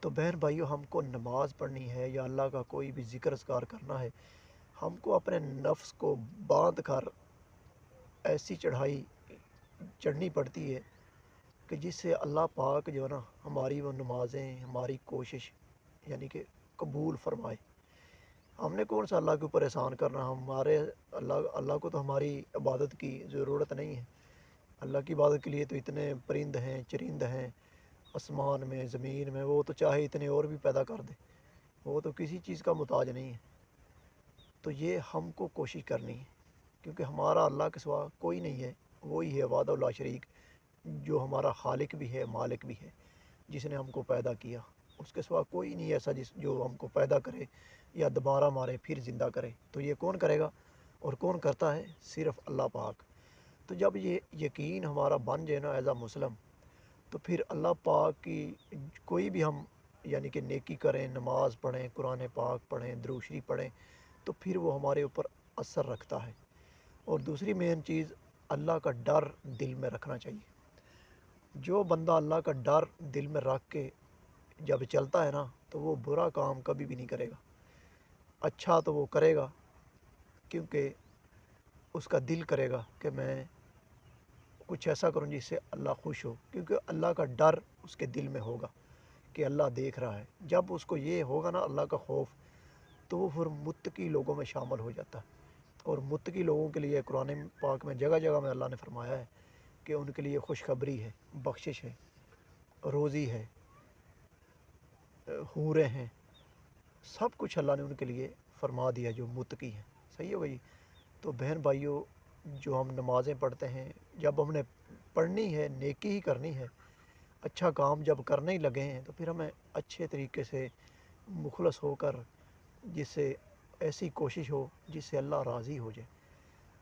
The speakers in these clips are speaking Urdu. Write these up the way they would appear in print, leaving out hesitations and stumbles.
تو بہن بھائیو، ہم کو نماز پڑھنی ہے یا اللہ کا کوئی بھی ذکر اذکار کرنا ہے، ہم کو اپنے نفس کو باندھ کر ایسی چڑھائی چڑھنی پڑتی ہے کہ جس سے اللہ پاک جو ہے نا ہماری وہ نمازیں، ہماری کوشش یعنی کہ قبول فرمائے۔ ہم نے کون سا اللہ کے اوپر احسان کرنا؟ ہمارے اللہ کو تو ہماری عبادت کی ضرورت نہیں ہے۔ اللہ کی عبادت کے لیے تو اتنے پرند ہیں، چرند ہیں آسمان میں، زمین میں، وہ تو چاہے اتنے اور بھی پیدا کر دے، وہ تو کسی چیز کا محتاج نہیں ہے۔ تو یہ ہم کو کوشش کرنی ہے، کیونکہ ہمارا اللہ کے سوا کوئی نہیں ہے، وہی ہے وحدہ لا شریک، جو ہمارا خالق بھی ہے، مالک بھی ہے، جس نے ہم کو پیدا کیا۔ اس کے سوا کوئی نہیں ایسا جو ہم کو پیدا کرے یا دوبارہ مارے پھر زندہ کرے۔ تو یہ کون کرے گا اور کون کرتا ہے؟ صرف اللہ پاک۔ تو جب یہ یقین ہمارا بن جائے نا ایز اے مسلم، تو پھر اللہ پاک کی کوئی بھی ہم یعنی کہ نیکی کریں، نماز پڑھیں، قرآن پاک پڑھیں، درود شریف پڑھیں، تو پھر وہ ہمارے اوپر اثر رکھتا ہے۔ اور دوسری مین چیز، اللہ کا ڈر دل میں رکھنا چاہیے۔ جو بندہ اللہ کا ڈر دل میں رکھ کے جب چلتا ہے نا، تو وہ برا کام کبھی بھی نہیں کرے گا، اچھا تو وہ کرے گا، کیونکہ اس کا دل کرے گا کہ میں کچھ ایسا کروں جس سے اللہ خوش ہو، کیونکہ اللہ کا ڈر اس کے دل میں ہوگا کہ اللہ دیکھ رہا ہے۔ جب اس کو یہ ہوگا نا اللہ کا خوف، تو وہ پھر متقی لوگوں میں شامل ہو جاتا ہے۔ اور متقی لوگوں کے لیے قرآن پاک میں جگہ جگہ میں اللہ نے فرمایا ہے کہ ان کے لیے خوشخبری ہے، بخشش ہے، روزی ہے، حوریں ہیں، سب کچھ اللہ نے ان کے لیے فرما دیا جو متقی ہیں۔ صحیح ہو گئی؟ تو بہن بھائیوں، جو ہم نمازیں پڑھتے ہیں، جب ہم نے پڑھنی ہے، نیکی ہی کرنی ہے، اچھا کام جب کرنے ہی لگے ہیں، تو پھر ہمیں اچھے طریقے سے مخلص ہو کر، جس سے ایسی کوشش ہو جس سے اللہ راضی ہو جائے۔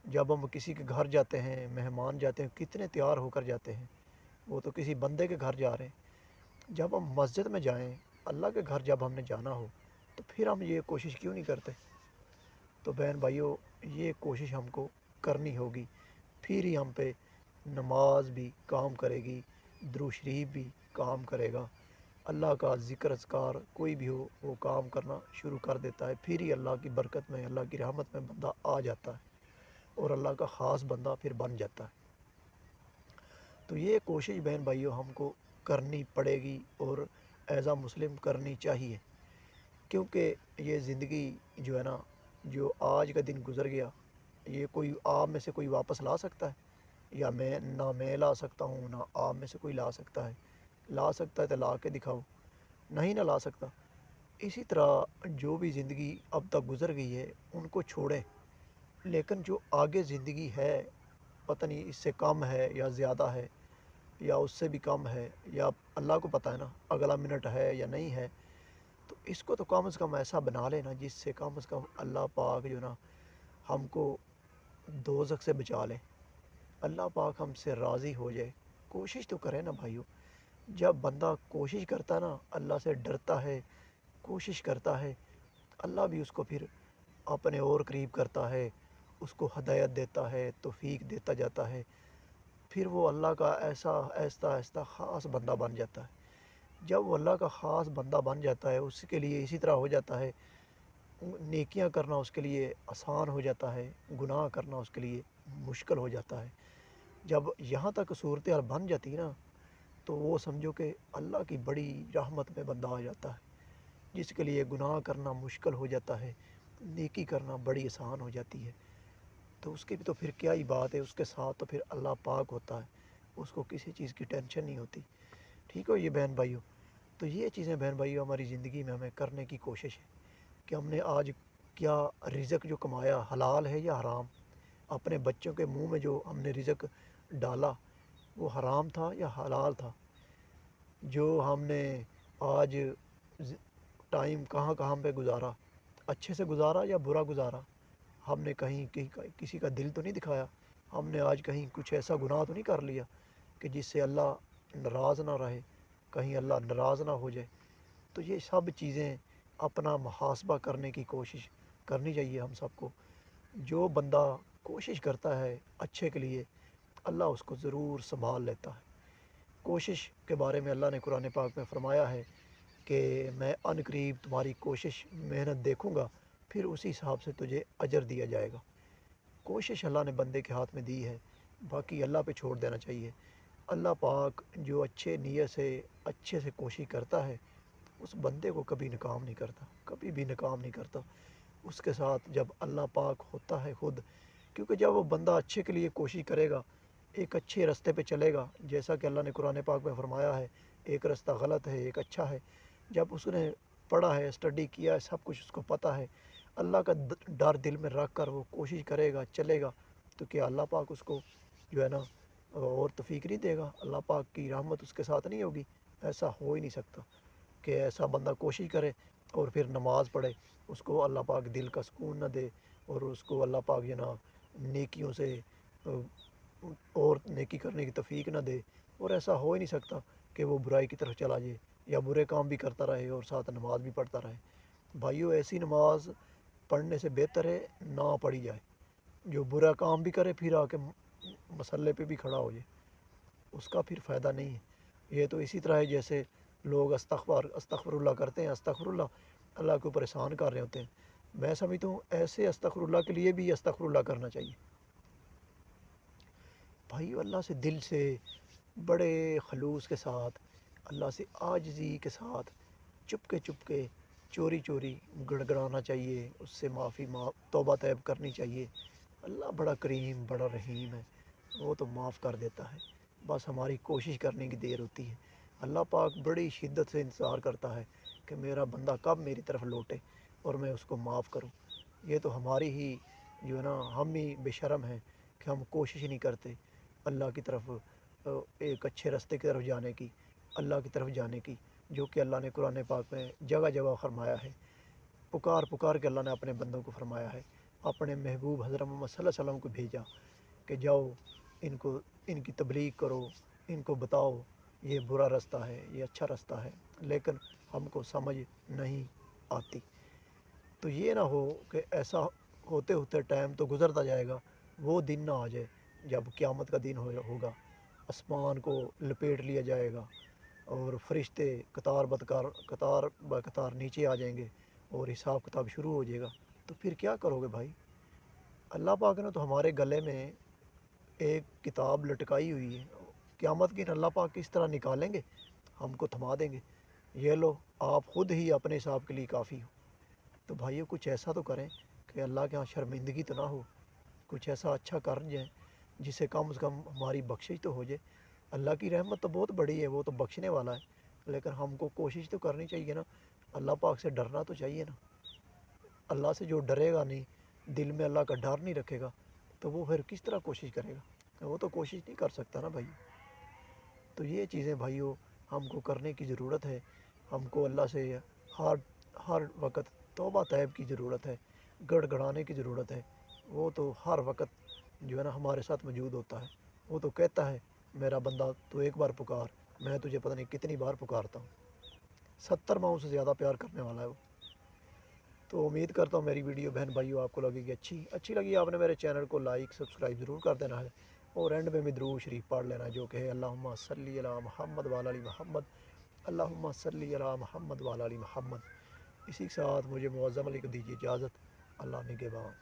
جب ہم کسی کے گھر جاتے ہیں، مہمان جاتے ہیں، کتنے تیار ہو کر جاتے ہیں، وہ تو کسی بندے کے گھر جا رہے ہیں۔ جب ہم مسجد میں جائیں، اللہ کے گھر جب ہم نے جانا ہو، تو پھر ہم یہ کوشش کیوں نہیں کرتے؟ تو بہن بھائیوں، یہ کوشش ہم کو کرنی ہوگی، پھر ہی ہم پہ نماز بھی کام کرے گی، درود شریف بھی کام کرے گا، اللہ کا ذکر اذکار کوئی بھی ہو وہ کام کرنا شروع کر دیتا ہے، پھر ہی اللہ کی برکت میں، اللہ کی رحمت میں بندہ آ جاتا ہے اور اللہ کا خاص بندہ پھر بن جاتا ہے۔ تو یہ کوشش بہن بھائیوں ہم کو کرنی پڑے گی اور ایز اے مسلم کرنی چاہیے، کیونکہ یہ زندگی جو ہے نا، جو آج کا دن گزر گیا، یہ کوئی آپ میں سے کوئی واپس لا سکتا ہے؟ یا میں لا سکتا ہوں، نہ آپ میں سے کوئی لا سکتا ہے؟ لا سکتا ہے تو لا کے دکھاؤ، نہیں نہ لا سکتا۔ اسی طرح جو بھی زندگی اب تک گزر گئی ہے ان کو چھوڑیں، لیکن جو آگے زندگی ہے، پتہ نہیں اس سے کم ہے یا زیادہ ہے یا اس سے بھی کم ہے، یا اللہ کو پتہ ہے نا اگلا منٹ ہے یا نہیں ہے، تو اس کو تو کم از کم ایسا بنا لینا جس سے کم از کم اللہ پاک جو نا ہم کو دوزخ سے بچا لے، اللہ پاک ہم سے راضی ہو جائے۔ کوشش تو کرے نا بھائیو۔ جب بندہ کوشش کرتا ہے نا، اللہ سے ڈرتا ہے، کوشش کرتا ہے، اللہ بھی اس کو پھر اپنے اور قریب کرتا ہے، اس کو ہدایت دیتا ہے، توفیق دیتا جاتا ہے، پھر وہ اللہ کا ایسا آہستہ آہستہ خاص بندہ بن جاتا ہے۔ جب وہ اللہ کا خاص بندہ بن جاتا ہے، اس کے لیے اسی طرح ہو جاتا ہے، نیکیاں کرنا اس کے لیے آسان ہو جاتا ہے، گناہ کرنا اس کے لیے مشکل ہو جاتا ہے۔ جب یہاں تک صورتحال بن جاتی ہے نا، تو وہ سمجھو کہ اللہ کی بڑی رحمت میں بندہ آ جاتا ہے، جس کے لیے گناہ کرنا مشکل ہو جاتا ہے، نیکی کرنا بڑی آسان ہو جاتی ہے۔ تو اس کی بھی تو پھر کیا ہی بات ہے، اس کے ساتھ تو پھر اللہ پاک ہوتا ہے، اس کو کسی چیز کی ٹینشن نہیں ہوتی۔ ٹھیک ہو یہ بہن بھائیوں؟ تو یہ چیزیں بہن بھائیوں ہماری زندگی میں ہمیں کرنے کی کوشش ہے کہ ہم نے آج کیا رزق جو کمایا حلال ہے یا حرام؟ اپنے بچوں کے منہ میں جو ہم نے رزق ڈالا وہ حرام تھا یا حلال تھا؟ جو ہم نے آج ٹائم کہاں کہاں پہ گزارا، اچھے سے گزارا یا برا گزارا؟ ہم نے کہیں کسی کا دل تو نہیں دکھایا؟ ہم نے آج کہیں کچھ ایسا گناہ تو نہیں کر لیا کہ جس سے اللہ ناراض نہ رہے، کہیں اللہ ناراض نہ ہو جائے؟ تو یہ سب چیزیں اپنا محاسبہ کرنے کی کوشش کرنی چاہیے ہم سب کو۔ جو بندہ کوشش کرتا ہے اچھے کے لیے، اللہ اس کو ضرور سنبھال لیتا ہے۔ کوشش کے بارے میں اللہ نے قرآن پاک میں فرمایا ہے کہ میں ان قریب تمہاری کوشش محنت دیکھوں گا، پھر اسی حساب سے تجھے اجر دیا جائے گا۔ کوشش اللہ نے بندے کے ہاتھ میں دی ہے، باقی اللہ پہ چھوڑ دینا چاہیے۔ اللہ پاک جو اچھے نیت سے اچھے سے کوشش کرتا ہے اس بندے کو کبھی ناکام نہیں کرتا، کبھی بھی ناکام نہیں کرتا۔ اس کے ساتھ جب اللہ پاک ہوتا ہے خود، کیونکہ جب وہ بندہ اچھے کے لیے کوشش کرے گا، ایک اچھے راستے پہ چلے گا، جیسا کہ اللہ نے قرآن پاک میں فرمایا ہے ایک راستہ غلط ہے ایک اچھا ہے، جب اس نے پڑھا ہے اسٹڈی کیا ہے سب کچھ اس کو پتہ ہے، اللہ کا ڈر دل میں رکھ کر وہ کوشش کرے گا چلے گا، تو کیا اللہ پاک اس کو جو ہے نا اور توفیق نہیں دے گا؟ اللہ پاک کی رحمت اس کے ساتھ نہیں ہوگی؟ ایسا ہو ہی نہیں سکتا کہ ایسا بندہ کوشش کرے اور پھر نماز پڑھے، اس کو اللہ پاک دل کا سکون نہ دے، اور اس کو اللہ پاک جو نا نیکیوں سے اور نیکی کرنے کی توفیق نہ دے، اور ایسا ہو ہی نہیں سکتا کہ وہ برائی کی طرف چلا جائے یا برے کام بھی کرتا رہے اور ساتھ نماز بھی پڑھتا رہے۔ بھائیو، ایسی نماز پڑھنے سے بہتر ہے نہ پڑھی جائے۔ جو برا کام بھی کرے پھر آ کے مسلے پہ بھی کھڑا ہو جائے، اس کا پھر فائدہ نہیں ہے۔ یہ تو اسی طرح ہے جیسے لوگ استغفر اللہ کرتے ہیں، استغفر اللہ کے اوپر احسان کر رہے ہوتے ہیں۔ میں سمجھتا ہوں ایسے استغفر اللہ کے لیے بھی استغفر اللہ کرنا چاہیے۔ بھائی اللہ سے دل سے بڑے خلوص کے ساتھ، اللہ سے عاجزی کے ساتھ چپ کے چوری چوری گڑ گڑانا چاہیے، اس سے توبہ طیب کرنی چاہیے۔ اللہ بڑا کریم بڑا رحیم ہے، وہ تو معاف کر دیتا ہے، بس ہماری کوشش کرنے کی دیر ہوتی ہے۔ اللہ پاک بڑی شدت سے انتظار کرتا ہے کہ میرا بندہ کب میری طرف لوٹے اور میں اس کو معاف کروں۔ یہ تو ہماری ہی جو ہے نا، ہم ہی بے شرم ہیں کہ ہم کوشش نہیں کرتے اللہ کی طرف، ایک اچھے راستے کی طرف جانے کی، اللہ کی طرف جانے کی، جو کہ اللہ نے قرآن پاک میں جگہ جگہ فرمایا ہے۔ پکار کے اللہ نے اپنے بندوں کو فرمایا ہے، اپنے محبوب حضرت محمد صلی اللہ علیہ وسلم کو بھیجا کہ جاؤ ان کی تبلیغ کرو، ان کو بتاؤ یہ برا راستہ ہے یہ اچھا راستہ ہے، لیکن ہم کو سمجھ نہیں آتی۔ تو یہ نہ ہو کہ ایسا ہوتے ہوتے ٹائم تو گزرتا جائے گا، وہ دن نہ آ جائے جب قیامت کا دن ہوگا، آسمان کو لپیٹ لیا جائے گا اور فرشتے قطار بہ قطار نیچے آ جائیں گے اور حساب کتاب شروع ہو جائے گا، تو پھر کیا کرو گے بھائی؟ اللہ پاک نے تو ہمارے گلے میں ایک کتاب لٹکائی ہوئی ہے، قیامت کی اللہ پاک کس طرح نکالیں گے؟ ہم کو تھما دیں گے، یہ لو آپ خود ہی اپنے حساب کے لیے کافی ہو۔ تو بھائیو کچھ ایسا تو کریں کہ اللہ کے ہاں شرمندگی تو نہ ہو، کچھ ایسا اچھا کر جائیں جس سے کم از کم ہماری بخشش تو ہو جائے۔ اللہ کی رحمت تو بہت بڑی ہے، وہ تو بخشنے والا ہے، لیکن ہم کو کوشش تو کرنی چاہیے نا، اللہ پاک سے ڈرنا تو چاہیے نا۔ اللہ سے جو ڈرے گا نہیں، دل میں اللہ کا ڈر نہیں رکھے گا، تو وہ پھر کس طرح کوشش کرے گا؟ وہ تو کوشش نہیں کر سکتا نا بھائی۔ تو یہ چیزیں بھائیو ہم کو کرنے کی ضرورت ہے، ہم کو اللہ سے ہر وقت توبہ طیب کی ضرورت ہے، گڑ گڑانے کی ضرورت ہے۔ وہ تو ہر وقت جو ہے نا ہمارے ساتھ موجود ہوتا ہے، وہ تو کہتا ہے میرا بندہ تو ایک بار پکار، میں تجھے پتہ نہیں کتنی بار پکارتا ہوں۔ 70 ماہوں سے زیادہ پیار کرنے والا ہے وہ۔ تو امید کرتا ہوں میری ویڈیو بہن بھائیو آپ کو لگے گی اچھی لگی، آپ نے میرے چینل کو لائک سبسکرائب ضرور کر دینا ہے، اور اینڈ میں درود شریف پڑھ لینا جو کہ ہے اللہم صلی علی محمد وعلی آل محمد، اللہم صلی علی محمد وعلی آل محمد۔ اسی کے ساتھ مجھے معظم علی کو دیجیے اجازت، اللہ نگہبان۔